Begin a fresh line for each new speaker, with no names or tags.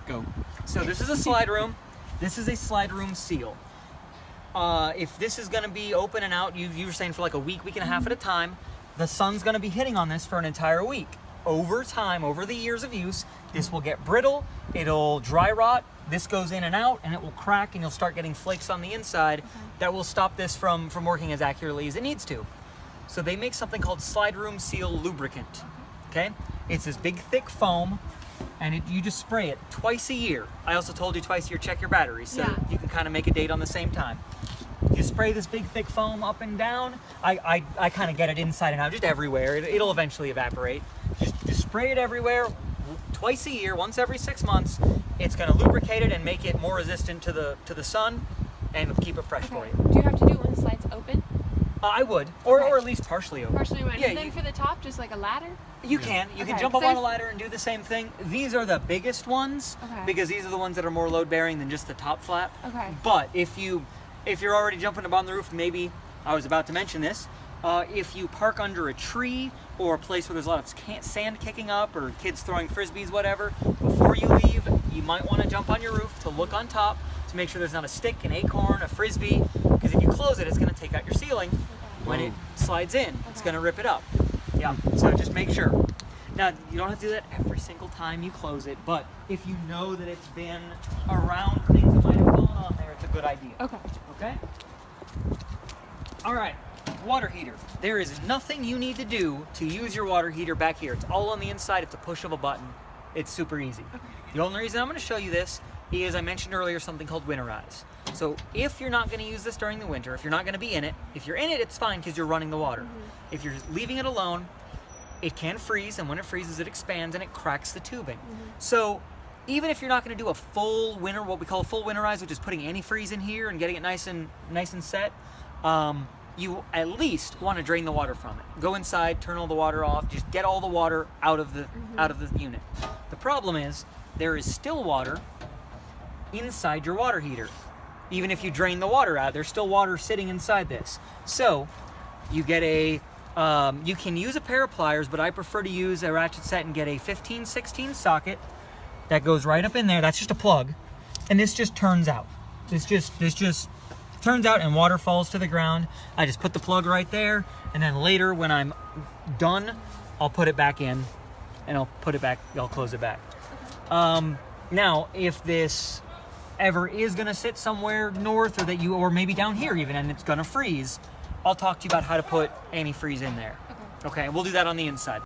Go.
So this is a slide room. This is a slide room seal. If this is going to be open and out, you were saying for like a week and a half at a time, the sun's going to be hitting on this for an entire week. Over time, over the years of use, this will get brittle, it'll dry rot, this goes in and out, and it will crack, and you'll start getting flakes on the inside that will stop this from working as accurately as it needs to. So they make something called slide room seal lubricant. Okay? It's this big thick foam, and you just spray it twice a year. I also told you twice a year check your batteries, so you can kind of make a date on the same time. You spray this big thick foam up and down. I kind of get it inside and out, just everywhere. It'll eventually evaporate. Just spray it everywhere twice a year, once every 6 months. It's going to lubricate it and make it more resistant to the sun and keep it fresh for you.
Do you have to do it when the slide's open?
I would, or at least partially open.
Partially open.
Yeah,
And then for the top, just like a ladder?
You can jump up on a ladder and do the same thing. These are the biggest ones because these are the ones that are more load bearing than just the top flap.
Okay.
But if you're already jumping up on the roof, maybe I was about to mention this. If you park under a tree or a place where there's a lot of sand kicking up or kids throwing frisbees, whatever, before you leave, you might want to jump on your roof to look on top to make sure there's not a stick, an acorn, a frisbee, because if you close it, it's going to take out your ceiling. When it slides in, it's going to rip it up. Yeah, so just make sure. Now, you don't have to do that every single time you close it, but if you know that it's been around things that might have fallen on there, it's a good idea.
Okay.
Okay? All right, water heater. There is nothing you need to do to use your water heater back here. It's all on the inside. It's a push of a button. It's super easy. Okay. The only reason I'm going to show you this is I mentioned earlier something called winterize. So if you're not going to use this during the winter, if you're not going to be in it, if you're in it, it's fine because you're running the water. If you're leaving it alone, it can freeze, and when it freezes, it expands and it cracks the tubing. So even if you're not going to do a full winter, what we call a full winterize, which is putting antifreeze in here and getting it nice and set, you at least want to drain the water from it. Go inside, turn all the water off, just get all the water out of the unit. The problem is there is still water inside your water heater. Even if you drain the water out, there's still water sitting inside this. So you get you can use a pair of pliers, but I prefer to use a ratchet set and get a 15-16 socket that goes right up in there. That's just a plug, and this just turns out. This just turns out, and water falls to the ground. I just put the plug right there, and then later when I'm done, I'll put it back in, and I'll close it back. Now, if this ever is going to sit somewhere north or maybe down here even, and it's going to freeze, I'll talk to you about how to put antifreeze in there. Okay, we'll do that on the inside.